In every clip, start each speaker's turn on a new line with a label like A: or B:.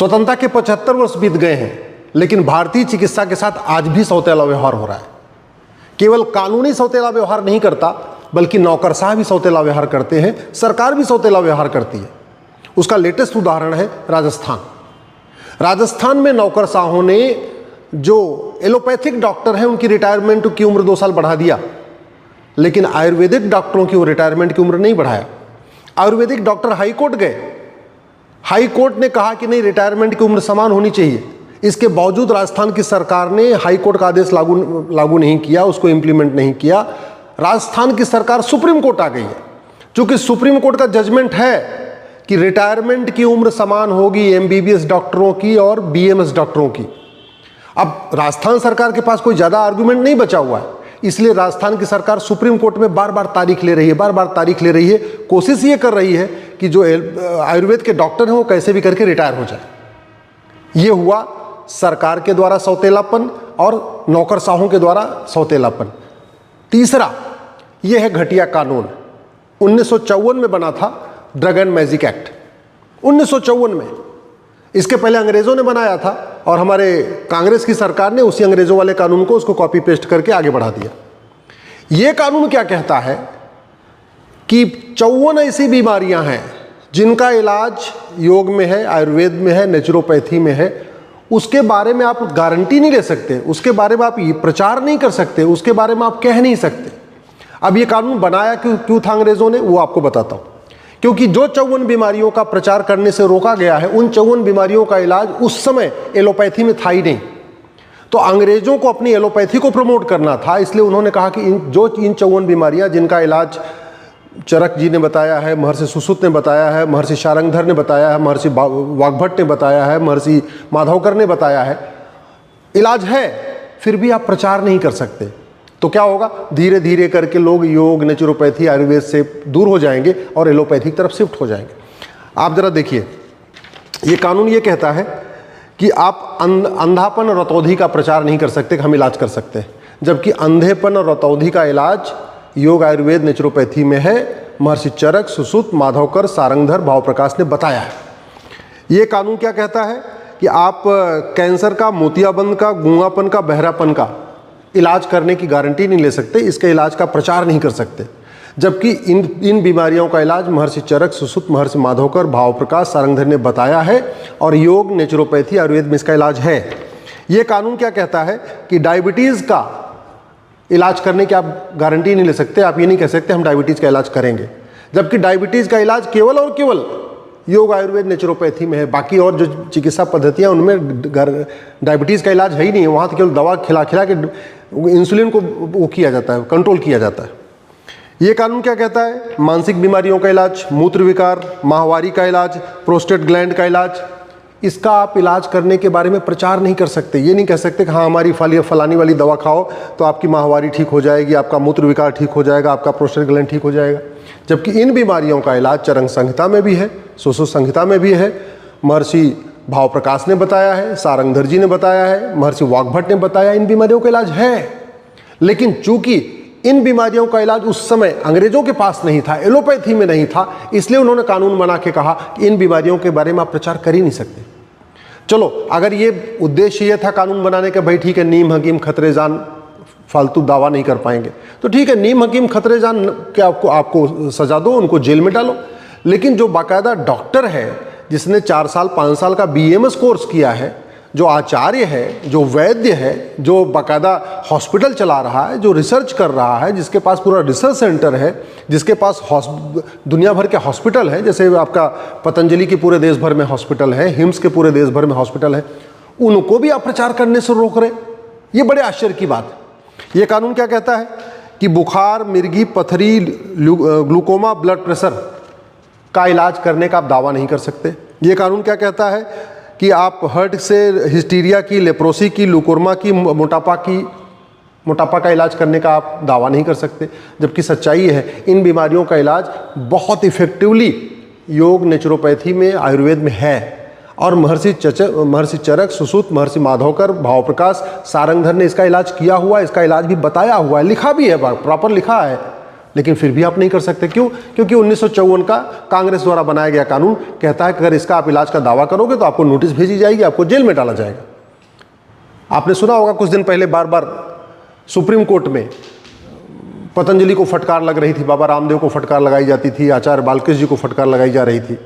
A: स्वतंत्रता के 75 वर्ष बीत गए हैं, लेकिन भारतीय चिकित्सा के साथ आज भी सौतेला व्यवहार हो रहा है। केवल कानूनी सौतेला व्यवहार नहीं करता, बल्कि नौकरशाह भी सौतेला व्यवहार करते हैं, सरकार भी सौतेला व्यवहार करती है। उसका लेटेस्ट उदाहरण है राजस्थान। राजस्थान में नौकरशाहों ने जो एलोपैथिक डॉक्टर हैं उनकी रिटायरमेंट की उम्र 2 साल बढ़ा दिया, लेकिन आयुर्वेदिक डॉक्टरों की वो रिटायरमेंट की उम्र नहीं बढ़ाया। आयुर्वेदिक डॉक्टर हाई कोर्ट गए, हाई कोर्ट ने कहा कि नहीं, रिटायरमेंट की उम्र समान होनी चाहिए। इसके बावजूद राजस्थान की सरकार ने हाई कोर्ट का आदेश लागू नहीं किया, उसको इंप्लीमेंट नहीं किया। राजस्थान की सरकार सुप्रीम कोर्ट आ गई है। चूंकि सुप्रीम कोर्ट का जजमेंट है कि रिटायरमेंट की उम्र समान होगी एमबीबीएस डॉक्टरों की और बीएमएस डॉक्टरों की। अब राजस्थान सरकार के पास कोई ज़्यादा आर्गुमेंट नहीं बचा हुआ है, इसलिए राजस्थान की सरकार सुप्रीम कोर्ट में बार बार तारीख ले रही है, कोशिश ये कर रही है कि जो आयुर्वेद के डॉक्टर हैं वो कैसे भी करके रिटायर हो जाए। ये हुआ सरकार के द्वारा सौतेलापन और नौकरशाहों के द्वारा सौतेलापन। तीसरा ये है घटिया कानून। 1954 में बना था ड्रग एंड मैजिक एक्ट, 1954 में। इसके पहले अंग्रेजों ने बनाया था और हमारे कांग्रेस की सरकार ने उसी अंग्रेजों वाले कानून को उसको कॉपी पेस्ट करके आगे बढ़ा दिया। ये कानून क्या कहता है कि 54 ऐसी बीमारियां हैं जिनका इलाज योग में है, आयुर्वेद में है, नेचुरोपैथी में है, उसके बारे में आप गारंटी नहीं ले सकते, उसके बारे में आप प्रचार नहीं कर सकते, उसके बारे में आप कह नहीं सकते। अब ये कानून बनाया क्यों था अंग्रेजों ने, वो आपको बताता हूँ। क्योंकि जो 54 बीमारियों का प्रचार करने से रोका गया है, उन 54 बीमारियों का इलाज उस समय एलोपैथी में था ही नहीं। तो अंग्रेजों को अपनी एलोपैथी को प्रमोट करना था, इसलिए उन्होंने कहा कि इन 54 बीमारियां जिनका इलाज चरक जी ने बताया है, महर्षि सुश्रुत ने बताया है, महर्षि शारंगधर ने बताया है, महर्षि वाग्भट ने बताया है, महर्षि माधवकर ने बताया है, इलाज है, फिर भी आप प्रचार नहीं कर सकते। तो क्या होगा, धीरे धीरे करके लोग योग, नेचुरोपैथी, आयुर्वेद से दूर हो जाएंगे और एलोपैथी की तरफ शिफ्ट हो जाएंगे। आप जरा देखिए, ये कानून ये कहता है कि आप अंधापन और रतौंधी का प्रचार नहीं कर सकते कि हम इलाज कर सकते हैं, जबकि अंधेपन और रतौंधी का इलाज योग, आयुर्वेद, नेचुरोपैथी में है। महर्षि चरक, सुश्रुत, माधवकर, सारंगधर, भावप्रकाश ने बताया है। ये कानून क्या कहता है कि आप कैंसर का, मोतियाबिंद का, गूंगापन का, बहरापन का इलाज करने की गारंटी नहीं ले सकते, इसके इलाज का प्रचार नहीं कर सकते, जबकि इन बीमारियों का इलाज महर्षि चरक, सुश्रुत, महर्षि माधवकर, भावप्रकाश, सारंगधर ने बताया है और योग, नेचुरोपैथी, आयुर्वेद में इसका इलाज है। ये कानून क्या कहता है कि डायबिटीज़ का इलाज करने की आप गारंटी नहीं ले सकते, आप ये नहीं कह सकते हम डायबिटीज़ का इलाज करेंगे, जबकि डायबिटीज़ का इलाज केवल और केवल योग, आयुर्वेद, नेचुरोपैथी में है। बाकी और जो चिकित्सा पद्धतियाँ उनमें डायबिटीज़ का इलाज है ही नहीं, वहाँ तो केवल दवा खिला के इंसुलिन को वो किया जाता है, कंट्रोल किया जाता है। ये कानून क्या कहता है, मानसिक बीमारियों का इलाज, मूत्र विकार, माहवारी का इलाज, प्रोस्टेट ग्लैंड का इलाज, इसका आप इलाज करने के बारे में प्रचार नहीं कर सकते। ये नहीं कह सकते कि हाँ हमारी फलानी वाली दवा खाओ तो आपकी माहवारी ठीक हो जाएगी, आपका मूत्र विकार ठीक हो जाएगा, आपका प्रोस्टेट ग्लैंड ठीक हो जाएगा, जबकि इन बीमारियों का इलाज चरक संहिता में भी है, सुश्रुत संहिता में भी है। महर्षि भावप्रकाश ने बताया है, सारंगधर जी ने बताया है, महर्षि वाग्भट ने बताया, इन बीमारियों का इलाज है। लेकिन चूंकि इन बीमारियों का इलाज उस समय अंग्रेजों के पास नहीं था, एलोपैथी में नहीं था, इसलिए उन्होंने कानून बना के कहा कि इन बीमारियों के बारे में आप प्रचार कर ही नहीं सकते। चलो, अगर ये उद्देश्य ये था कानून बनाने का, भाई ठीक है, नीम हकीम खतरे जान फालतू दावा नहीं कर पाएंगे, तो ठीक है, नीम हकीम खतरे जान के आपको सजा दो, उनको जेल में डालो। लेकिन जो बाकायदा डॉक्टर है, जिसने 4 साल 5 साल का बीएमएस कोर्स किया है, जो आचार्य है, जो वैद्य है, जो बाकायदा हॉस्पिटल चला रहा है, जो रिसर्च कर रहा है, जिसके पास पूरा रिसर्च सेंटर है, जिसके पास दुनिया भर के हॉस्पिटल है, जैसे आपका पतंजलि के पूरे देश भर में हॉस्पिटल है, हिम्स के पूरे देश भर में हॉस्पिटल है, उनको भी आप प्रचार करने से रोक रहे। ये बड़े आश्चर्य की बात है। ये कानून क्या कहता है कि बुखार, मिर्गी, पथरी, ग्लूकोमा, ब्लड प्रेशर का इलाज करने का आप दावा नहीं कर सकते। ये कानून क्या कहता है कि आप हार्ट से हिस्टीरिया की, लेप्रोसी की, लुकोरमा की, मोटापा का इलाज करने का आप दावा नहीं कर सकते, जबकि सच्चाई है इन बीमारियों का इलाज बहुत इफेक्टिवली योग, नेचुरोपैथी में, आयुर्वेद में है। और महर्षि चरक, सुश्रुत, महर्षि माधवकर, भावप्रकाश, सारंगधर ने इसका इलाज किया हुआ है, इसका इलाज भी बताया हुआ है, लिखा भी है, प्रॉपर लिखा है। लेकिन फिर भी आप नहीं कर सकते। क्यों? क्योंकि 1954 का कांग्रेस द्वारा बनाया गया कानून कहता है कि अगर इसका आप इलाज का दावा करोगे तो आपको नोटिस भेजी जाएगी, आपको जेल में डाला जाएगा। आपने सुना होगा कुछ दिन पहले बार बार सुप्रीम कोर्ट में पतंजलि को फटकार लग रही थी, बाबा रामदेव को फटकार लगाई जाती थी, आचार्य बालकृष्ण जी को फटकार लगाई जा रही थी।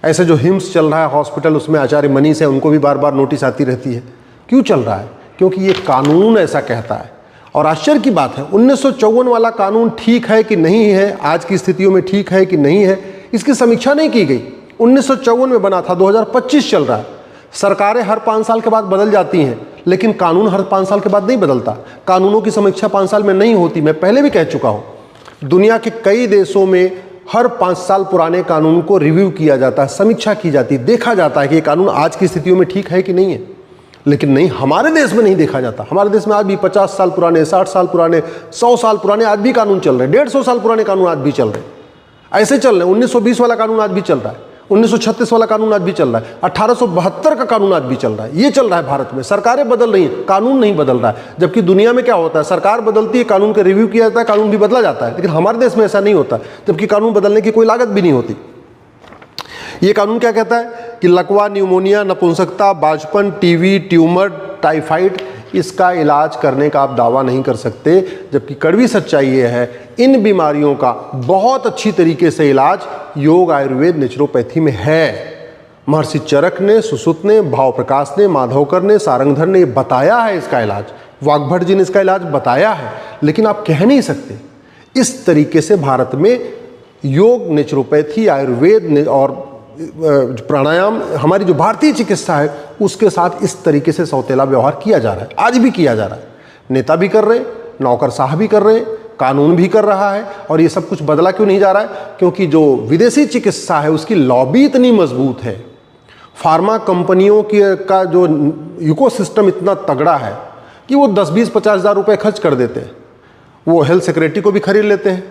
A: ऐसे जो हिम्स चल रहा है हॉस्पिटल, उसमें आचार्य मनीष है, उनको भी बार बार नोटिस आती रहती है। क्यों चल रहा है? क्योंकि ये कानून ऐसा कहता है। और आश्चर्य की बात है, 1954 वाला कानून ठीक है कि नहीं है, आज की स्थितियों में ठीक है कि नहीं है, इसकी समीक्षा नहीं की गई। 1954 में बना था, 2025 चल रहा है। सरकारें हर 5 साल के बाद बदल जाती हैं, लेकिन कानून हर 5 साल के बाद नहीं बदलता। कानूनों की समीक्षा 5 साल में नहीं होती। मैं पहले भी कह चुका हूं, दुनिया के कई देशों में हर 5 साल पुराने कानून को रिव्यू किया जाता है, समीक्षा की जाती है, देखा जाता है कि ये कानून आज की स्थितियों में ठीक है कि नहीं है। लेकिन नहीं, हमारे देश में नहीं देखा जाता। हमारे देश में आज भी 50 साल पुराने, 60 साल पुराने, 100 साल पुराने आज भी कानून चल रहे हैं। 150 साल पुराने कानून आज भी चल रहे हैं। ऐसे चल रहे हैं। 1920 वाला कानून आज भी चल रहा है, 1936 वाला कानून आज भी चल रहा है, 1872 का कानून आज भी चल रहा है। ये चल रहा है भारत में। सरकारें बदल रही हैं, कानून नहीं बदल रहा है। जबकि दुनिया में क्या होता है, सरकार बदलती है, कानून का रिव्यू किया जाता है, कानून भी बदला जाता है। लेकिन हमारे देश में ऐसा नहीं होता, जबकि कानून बदलने की कोई लागत भी नहीं होती। ये कानून क्या कहता है कि लकवा, न्यूमोनिया, नपुंसकता, बाजपन, टीबी, ट्यूमर, टाइफाइड, इसका इलाज करने का आप दावा नहीं कर सकते। जबकि कड़वी सच्चाई ये है, इन बीमारियों का बहुत अच्छी तरीके से इलाज योग, आयुर्वेद, नेचुरोपैथी में है। महर्षि चरक ने, सुश्रुत ने, भाव प्रकाश ने, माधवकर ने, सारंगधर ने बताया है इसका इलाज। वाग्भट जी ने इसका इलाज बताया है। लेकिन आप कह नहीं सकते इस तरीके से भारत में योग, नेचुरोपैथी, आयुर्वेद और प्राणायाम, हमारी जो भारतीय चिकित्सा है उसके साथ इस तरीके से सौतेला व्यवहार किया जा रहा है। आज भी किया जा रहा है। नेता भी कर रहे हैं, नौकरशाह भी कर रहे हैं, कानून भी कर रहा है। और ये सब कुछ बदला क्यों नहीं जा रहा है? क्योंकि जो विदेशी चिकित्सा है उसकी लॉबी इतनी मजबूत है, फार्मा कंपनियों की का जो इकोसिस्टम इतना तगड़ा है कि वो 10-20-50 हज़ार रुपये खर्च कर देते हैं। वो हेल्थ सेक्रेटरी को भी खरीद लेते हैं,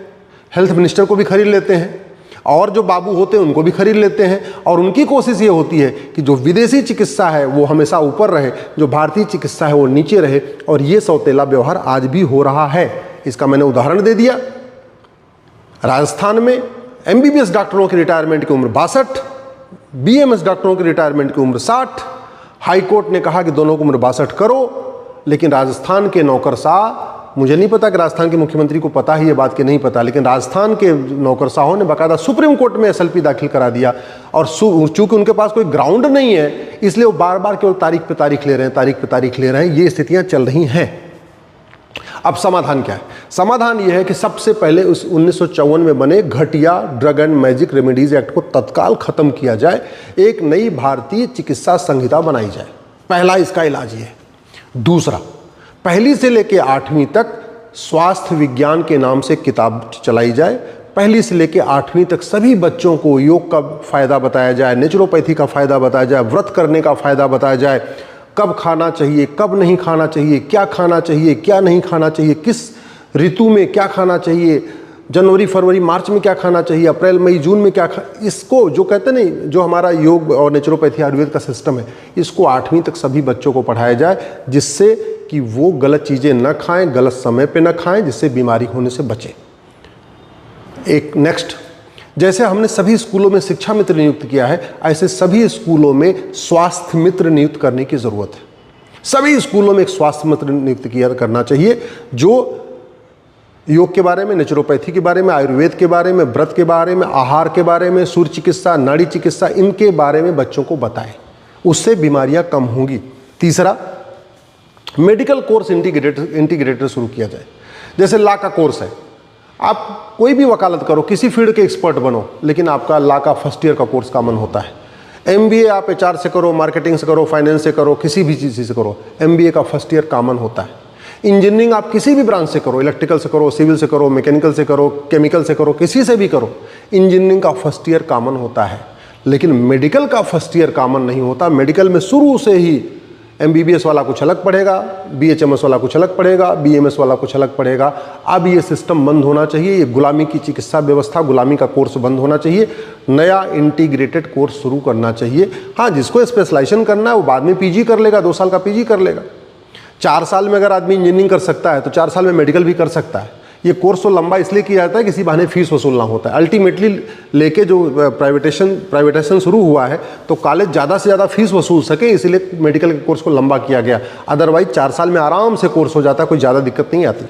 A: हेल्थ मिनिस्टर को भी खरीद लेते हैं, और जो बाबू होते हैं उनको भी खरीद लेते हैं। और उनकी कोशिश ये होती है कि जो विदेशी चिकित्सा है वो हमेशा ऊपर रहे, जो भारतीय चिकित्सा है वो नीचे रहे। और ये सौतेला व्यवहार आज भी हो रहा है। इसका मैंने उदाहरण दे दिया। राजस्थान में एमबीबीएस डॉक्टरों की रिटायरमेंट की उम्र 62, बीएमएस डॉक्टरों की रिटायरमेंट की उम्र 60। हाई कोर्ट ने कहा कि दोनों की उम्र 62 करो, लेकिन राजस्थान के नौकरशाह, मुझे नहीं पता कि राजस्थान के मुख्यमंत्री को पता है ये बात कि नहीं पता, लेकिन राजस्थान के नौकरशाहों ने बाकायदा सुप्रीम कोर्ट में एसएलपी दाखिल करा दिया। और चूंकि उनके पास कोई ग्राउंड नहीं है, इसलिए वो बार बार केवल तारीख पे तारीख ले रहे हैं, तारीख पे तारीख ले रहे हैं। ये स्थितियां चल रही हैं। अब समाधान क्या है? समाधान ये है कि सबसे पहले उस 1954 में बने घटिया drug and magic remedies act को तत्काल खत्म किया जाए, एक नई भारतीय चिकित्सा संहिता बनाई जाए। पहला इसका इलाज ये है। दूसरा, पहली से लेकर 8वीं तक स्वास्थ्य विज्ञान के नाम से किताब चलाई जाए। पहली से लेकर 8वीं तक सभी बच्चों को योग का फायदा बताया जाए, नेचुरोपैथी का फायदा बताया जाए, व्रत करने का फायदा बताया जाए, कब खाना चाहिए, कब नहीं खाना चाहिए, क्या खाना चाहिए, क्या नहीं खाना चाहिए, किस ऋतु में क्या खाना चाहिए, जनवरी, फरवरी, मार्च में क्या खाना चाहिए, अप्रैल, मई, जून में क्या इसको जो कहते नहीं, जो हमारा योग और नेचुरोपैथी आयुर्वेद का सिस्टम है, इसको 8वीं तक सभी बच्चों को पढ़ाया जाए, जिससे कि वो गलत चीज़ें न खाएं, गलत समय पे न खाएं, जिससे बीमारी होने से बचें। एक नेक्स्ट, जैसे हमने सभी स्कूलों में शिक्षा मित्र नियुक्त किया है, ऐसे सभी स्कूलों में स्वास्थ्य मित्र नियुक्त करने की ज़रूरत है। सभी स्कूलों में एक स्वास्थ्य मित्र नियुक्त करना चाहिए, जो योग के बारे में, नेचुरोपैथी के बारे में, आयुर्वेद के बारे में, व्रत के बारे में, आहार के बारे में, सूर्य चिकित्सा, नाड़ी चिकित्सा, इनके बारे में बच्चों को बताएं। उससे बीमारियां कम होंगी। तीसरा, मेडिकल कोर्स इंटीग्रेटेड शुरू किया जाए। जैसे लॉ का कोर्स है, आप कोई भी वकालत करो, किसी फील्ड के एक्सपर्ट बनो, लेकिन आपका लॉ का फर्स्ट ईयर का कोर्स कॉमन होता है। एमबीए आप एचआर से करो, मार्केटिंग से करो, फाइनेंस से करो, किसी भी चीज़ से करो, एमबीए का फर्स्ट ईयर कॉमन होता है। इंजीनियरिंग आप किसी भी ब्रांच से करो, इलेक्ट्रिकल से करो, सिविल से करो, मैकेनिकल से करो, केमिकल से करो, किसी से भी करो, इंजीनियरिंग का फर्स्ट ईयर कॉमन होता है। लेकिन मेडिकल का फर्स्ट ईयर कॉमन नहीं होता। मेडिकल में शुरू से ही एमबीबीएस वाला कुछ अलग पढ़ेगा, बीएचएमएस वाला कुछ अलग पढ़ेगा, बीएमएस वाला कुछ अलग पढ़ेगा। अब ये सिस्टम बंद होना चाहिए। ये गुलामी की चिकित्सा व्यवस्था, गुलामी का कोर्स बंद होना चाहिए। नया इंटीग्रेटेड कोर्स शुरू करना चाहिए। हाँ, जिसको स्पेशलाइजेशन करना है वो बाद में पीजी कर लेगा, 2 साल का पीजी कर लेगा। 4 साल में अगर आदमी इंजीनियरिंग कर सकता है तो 4 साल में मेडिकल भी कर सकता है। ये कोर्स तो लंबा इसलिए किया जाता है किसी बहाने फीस वसूलना होता है। अल्टीमेटली लेके जो प्राइवेटाइजेशन शुरू हुआ है तो कॉलेज ज़्यादा से ज़्यादा फीस वसूल सके, इसीलिए मेडिकल के कोर्स को लंबा किया गया। अदरवाइज 4 साल में आराम से कोर्स हो जाता है, कोई ज़्यादा दिक्कत नहीं आती।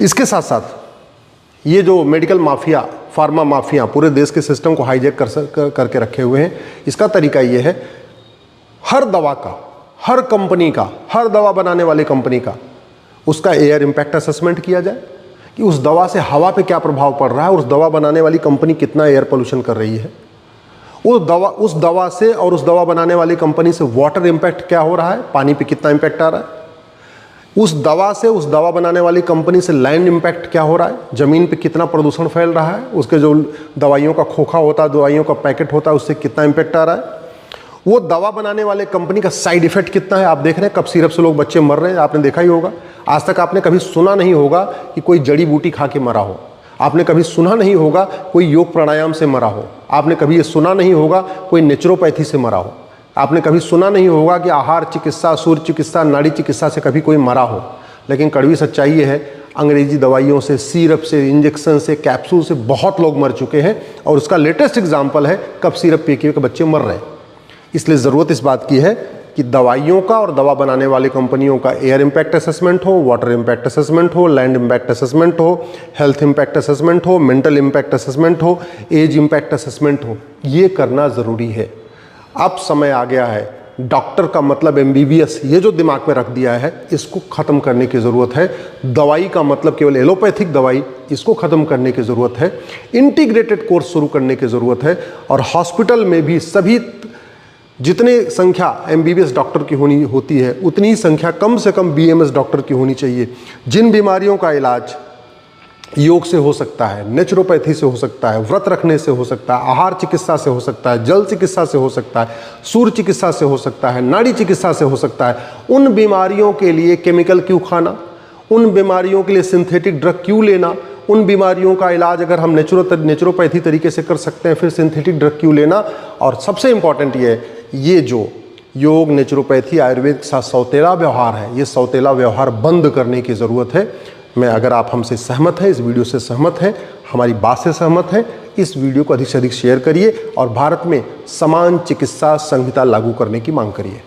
A: इसके साथ साथ ये जो मेडिकल माफिया, फार्मा माफिया पूरे देश के सिस्टम को हाईजैक करके रखे हुए हैं, इसका तरीका ये है हर दवा का, हर कंपनी का, हर दवा बनाने वाली कंपनी का उसका एयर इम्पैक्ट असेसमेंट किया जाए कि उस दवा से हवा पे क्या प्रभाव पड़ रहा है, उस दवा बनाने वाली कंपनी कितना एयर पोल्यूशन कर रही है, उस दवा से और उस दवा बनाने वाली कंपनी से वाटर इम्पैक्ट क्या हो रहा है, पानी पे कितना इम्पैक्ट आ रहा है, उस दवा से उस दवा बनाने वाली कंपनी से लैंड इम्पैक्ट क्या हो रहा है, ज़मीन पे कितना प्रदूषण फैल रहा है, उसके जो दवाइयों का खोखा होता है, दवाइयों का पैकेट होता है, उससे कितना इम्पैक्ट आ रहा है, वो दवा बनाने वाले कंपनी का साइड इफेक्ट कितना है। आप देख रहे हैं कब सिरप से लोग बच्चे मर रहे हैं, आपने देखा ही होगा। आज तक आपने कभी सुना नहीं होगा कि कोई जड़ी बूटी खा के मरा हो, आपने कभी सुना नहीं होगा कोई योग प्राणायाम से मरा हो, आपने कभी ये सुना नहीं होगा कोई नेचुरोपैथी से मरा हो, आपने कभी सुना नहीं होगा कि आहार चिकित्सा, सूर्य चिकित्सा, नाड़ी चिकित्सा से कभी कोई मरा हो। लेकिन कड़वी सच्चाई ये है, अंग्रेजी दवाइयों से, सिरप से, इंजेक्शन से, कैप्सूल से बहुत लोग मर चुके हैं और उसका लेटेस्ट एग्जाम्पल है कब सिरप पी के बच्चे मर रहे हैं। इसलिए ज़रूरत इस बात की है कि दवाइयों का और दवा बनाने वाली कंपनियों का एयर इम्पैक्ट असेसमेंट हो, वाटर इम्पैक्ट असेसमेंट हो, लैंड इम्पैक्ट असेसमेंट हो, हेल्थ इम्पैक्ट असेसमेंट हो, मेंटल इम्पैक्ट असेसमेंट हो, एज इम्पैक्ट असेसमेंट हो, ये करना ज़रूरी है। अब समय आ गया है, डॉक्टर का मतलब MBBS, ये जो दिमाग में रख दिया है इसको ख़त्म करने की ज़रूरत है। दवाई का मतलब केवल एलोपैथिक दवाई, इसको ख़त्म करने की ज़रूरत है। इंटीग्रेटेड कोर्स शुरू करने की ज़रूरत है और हॉस्पिटल में भी सभी जितने संख्या MBBS डॉक्टर की होती है उतनी ही संख्या कम से कम BMS डॉक्टर की होनी चाहिए। जिन बीमारियों का इलाज योग से हो सकता है, नेचुरोपैथी से हो सकता है, व्रत रखने से हो सकता है, आहार चिकित्सा से हो सकता है, जल चिकित्सा से हो सकता है, सूर्य चिकित्सा से हो सकता है, नाड़ी चिकित्सा से हो सकता है, उन बीमारियों के लिए केमिकल क्यों खाना, उन बीमारियों के लिए सिंथेटिक ड्रग क्यों लेना, उन बीमारियों का इलाज अगर हम नेचुरोपैथी तरीके से कर सकते हैं फिर सिंथेटिक ड्रग क्यों लेना। और सबसे इम्पॉर्टेंट ये जो योग, नेचुरोपैथी, आयुर्वेद के साथ सौतेला व्यवहार है, ये सौतेला व्यवहार बंद करने की ज़रूरत है। मैं अगर आप हमसे सहमत हैं, इस वीडियो से सहमत हैं, हमारी बात से सहमत हैं, इस वीडियो को अधिक से अधिक शेयर करिए और भारत में समान चिकित्सा संहिता लागू करने की मांग करिए।